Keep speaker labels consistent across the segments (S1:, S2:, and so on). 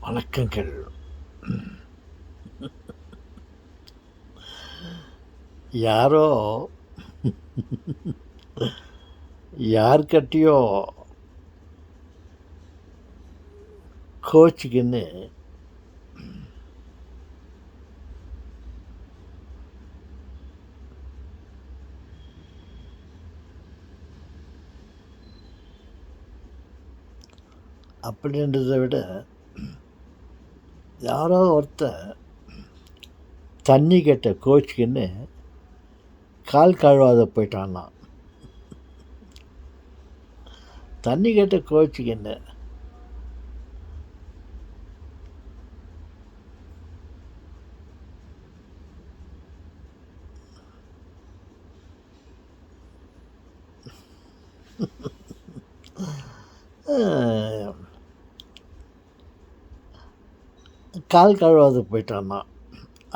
S1: வணக்கங்கள். யாரோ யார்கிட்டயோ கோச்சிக்கின்னு அப்படின்றத விட யாரோ ஒருத்தன் தண்ணி கெட்ட கோச்சிக்கின்னு கால் கழுவாத போயிட்டான்னா. தண்ணி கெட்ட கோச்சிக்கின்னு கால் கழுவாத போயிட்டான்னா.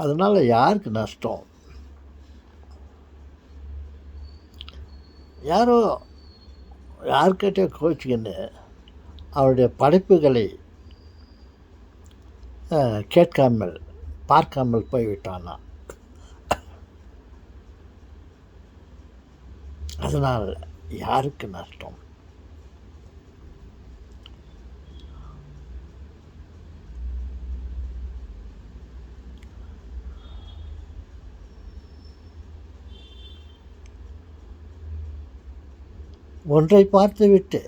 S1: அதனால் யாருக்கு நஷ்டம்? யாரோ யார்கிட்டயோ கோச்சிக்கின்னு அவருடைய படைப்புகளை கேட்காமல் பார்க்காமல் போய்விட்டானா. அதனால் யாருக்கு நஷ்டம்? ஒன்றை பார்த்துவிட்டு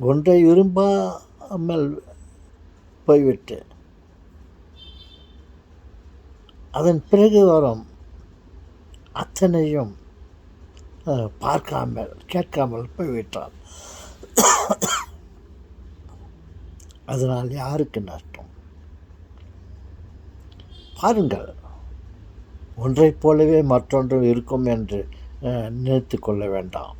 S1: ஒன்றை விரும்பாமல் போய்விட்டு அதன் பிறகு வரும் அத்தனையும் பார்க்காமல் கேட்காமல் போய்விட்டார். அதனால் யாருக்கு நஷ்டம்? பாருங்கள், ஒன்றைப் போலவே மற்றொன்று இருக்கும் என்று நினைத்து கொள்ள வேண்டாம்.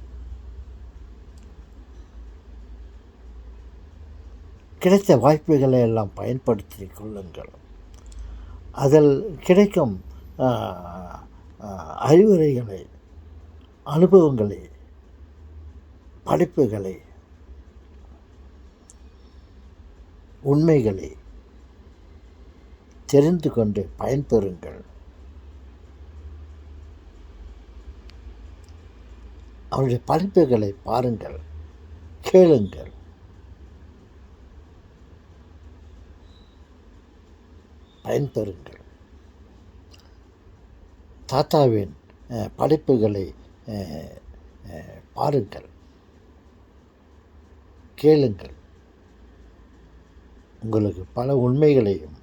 S1: கிடைத்த வாய்ப்புகளை எல்லாம் பயன்படுத்தி கொள்ளுங்கள். அதில் கிடைக்கும் அறிவுரைகளை, அனுபவங்களை, படிப்புகளை, உண்மைகளை தெரிந்து கொண்டு பயன்பெறுங்கள். அவருடைய படிப்புகளை பாருங்கள், கேளுங்கள். பயன்பெறுங்கள். தாத்தாவின் படைப்புகளை பாருங்கள், கேளுங்கள். உங்களுக்கு பல உண்மைகளையும்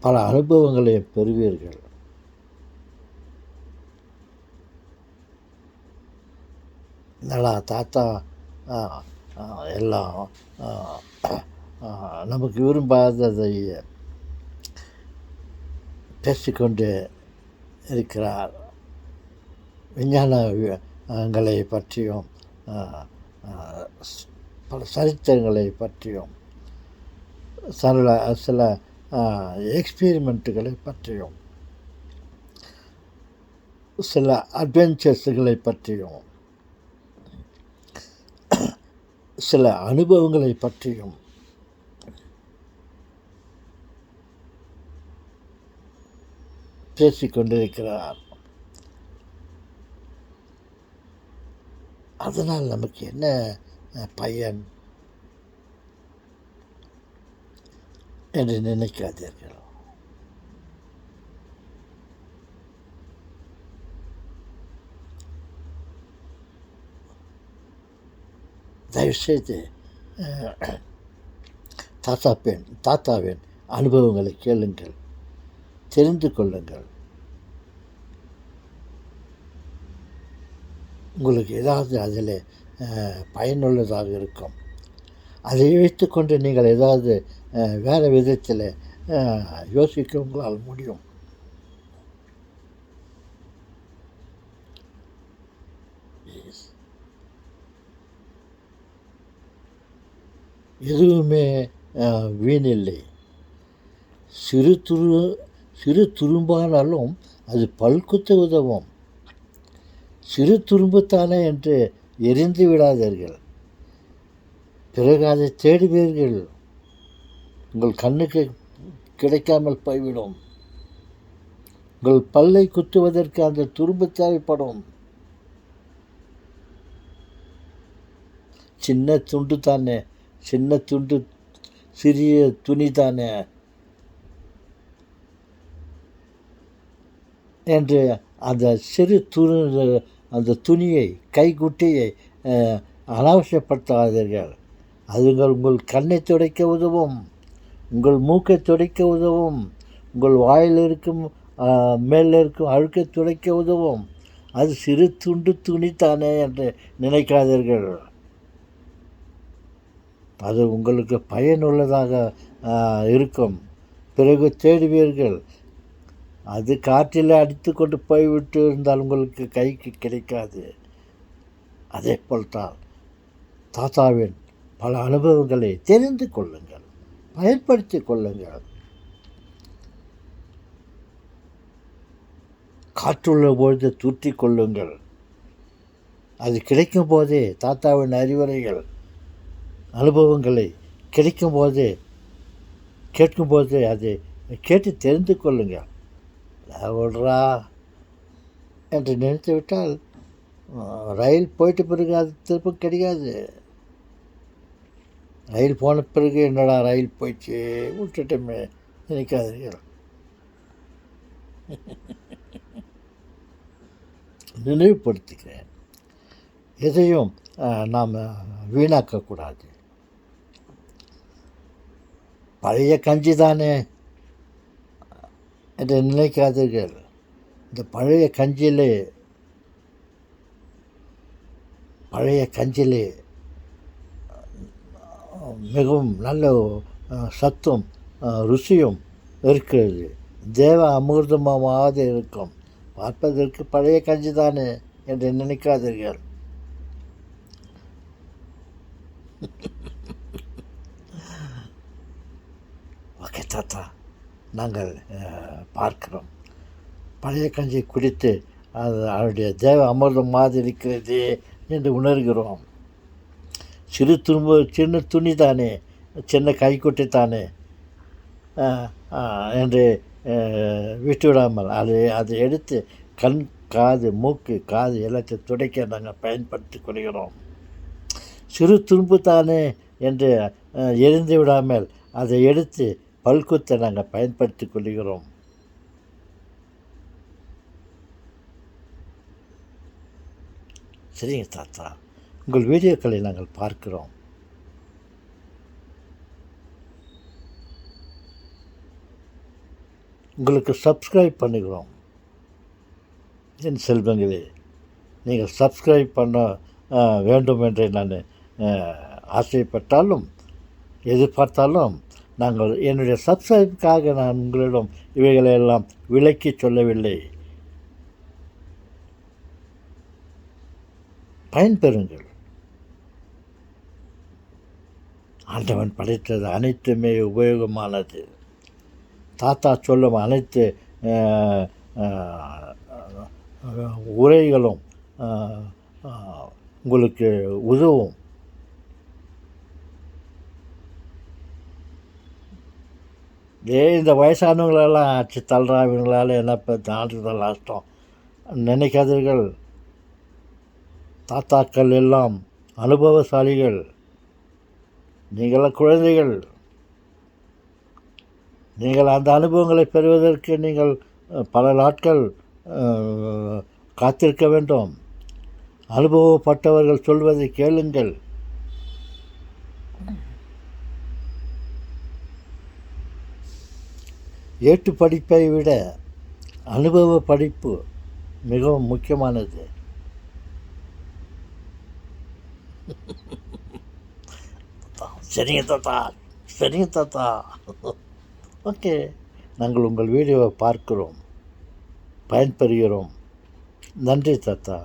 S1: பல அனுபவங்களையும் பெறுவீர்கள். நல்லா தாத்தா எல்லாம் நமக்கு விரும்பாததை பேசிக்கொண்டு இருக்கிறார். விஞ்ஞானங்களை பற்றியும் பல சரித்திரங்களை பற்றியும் சில எக்ஸ்பீரிமெண்ட்டுகளை பற்றியும் சில அட்வென்ச்சர்ஸுகளை பற்றியும் சில அனுபவங்களை பற்றியும் பேசிக்கொண்டிருக்கிறார். அதனால் நமக்கு என்ன பயன் என்று நினைக்காதீர்கள். தயவுசெய்து தாத்தாவின் அனுபவங்களை கேளுங்கள், தெரிந்து கொள்ளுங்கள். உங்களுக்கு ஏதாவது அதில் பயனுள்ளதாக இருக்கும். அதை வைத்துக்கொண்டு நீங்கள் ஏதாவது வேறு விதத்தில் யோசிக்க உங்களால் முடியும். எதுவுமே வீணில்லை. சிறு துரும்பானாலும் அது பல்குத்த உதவும். சிறு துரும்புத்தானே என்று எரிந்து விடாதீர்கள். பிறகு அதை தேடுவீர்கள். உங்கள் கண்ணுக்கு கிடைக்காமல் போய்விடும். உங்கள் பல்லை குத்துவதற்கு அந்த துரும்பு தேவைப்படும். சின்ன துண்டு தானே, சின்ன துண்டு, சிறிய துணி தானே என்று அந்த சிறு அந்த துணியை, கைக்குட்டையை அனாவசியப்படுத்தாதீர்கள். அதுங்கள் உங்கள் கண்ணை துடைக்க உதவும், உங்கள் மூக்கை துடைக்க உதவும், உங்கள் வாயில் இருக்கும் மேலே இருக்கும் அழுக்கை துடைக்க உதவும். அது சிறு துண்டு துணி தானே என்று நினைக்காதீர்கள். அது உங்களுக்கு பயனுள்ளதாக இருக்கும். பிறகு தேடுவீர்கள். அது காற்றில் அடித்து கொண்டு போய்விட்டு இருந்தால் உங்களுக்கு கைக்கு கிடைக்காது. அதே போல்தான் தாத்தாவின் பல அனுபவங்களை தெரிந்து கொள்ளுங்கள், பயன்படுத்தி கொள்ளுங்கள். காற்றுள்ள பொழுது தூற்றி கொள்ளுங்கள். அது கிடைக்கும் போதே தாத்தாவின் அறிவுரைகள், அனுபவங்களை கிடைக்கும் போதே, கேட்கும்போது அதை கேட்டு தெரிந்து கொள்ளுங்கள். விடுறா என்று நினைத்து விட்டால் ரயில் போயிட்ட பிறகு அது திரும்ப கிடைக்காது. ரயில் போன பிறகு என்னடா ரயில் போயிடுச்சு விட்டுட்டோமே நினைக்காதீர்கள். நினைவுபடுத்துகிறேன், எதையும் நாம் வீணாக்கக்கூடாது. பழைய கஞ்சி தானே என்று நினைக்காதீர்கள். இந்த பழைய கஞ்சிலே மிகவும் நல்ல சத்தும் ருசியும் இருக்கிறது. தேவ அமிர்தமாக இருக்கும். பார்ப்பதற்கு பழைய கஞ்சி தானே என்று நினைக்காதீர்கள். ஓகே தாத்தா, நாங்கள் பார்க்கிறோம். பழைய கஞ்சி குடித்து அது அவருடைய தேவ அமிர்தம் மாதிரி இருக்கிறது என்று உணர்கிறோம். சின்ன துணி தானே, சின்ன கைக்குட்டை தானே என்று விட்டுவிடாமல் அதை எடுத்து கண், காது, மூக்கு, காது எல்லாத்தையும் துடைக்க நாங்கள் பயன்படுத்தி கொள்கிறோம். சிறு துரும்பு தானே என்று எரிந்து விடாமல் அதை எடுத்து பல்குத்தை நாங்கள் பயன்படுத்தி கொள்கிறோம். சரிங்க தாத்தா, உங்கள் வீடியோக்களை நாங்கள் பார்க்கிறோம். உங்களுக்கு சப்ஸ்கிரைப் பண்ணுகிறோம். என் செல்வங்களே, நீங்கள் சப்ஸ்கிரைப் பண்ண வேண்டும் என்று நான் ஆசைப்பட்டாலும் எதிர்பார்த்தாலும் நாங்கள் என்னுடைய சப்ஸ்கிரைப்புக்காக நான் உங்களிடம் இவைகளையெல்லாம் விளக்கி சொல்லவில்லை. பயன்பெறுங்கள். ஆண்டவன் படைத்தது அனைத்துமே உபயோகமானது. தாத்தா சொல்லும் அனைத்து உரைகளும் உங்களுக்கு உதவும். இந்த வயசானவங்களெல்லாம் ஆச்சு தள்ளுறா, இவங்களால் என்ன தாண்டுதல் நஷ்டம் நினைக்காதீர்கள். தாத்தாக்கள் எல்லாம் அனுபவசாலிகள். நீங்களாம் குழந்தைகள். நீங்கள் அந்த அனுபவங்களை பெறுவதற்கு நீங்கள் பல நாட்கள் காத்திருக்க வேண்டும். அனுபவப்பட்டவர்கள் சொல்வதை கேளுங்கள். ஏட்டு படிப்பை விட அனுபவ படிப்பு மிகவும் முக்கியமானது. சரிங்க தாத்தா, சரிங்க தாத்தா. ஓகே, நாங்கள் உங்கள் வீடியோவை பார்க்கிறோம், பயன்பெறுகிறோம். நன்றி தாத்தா.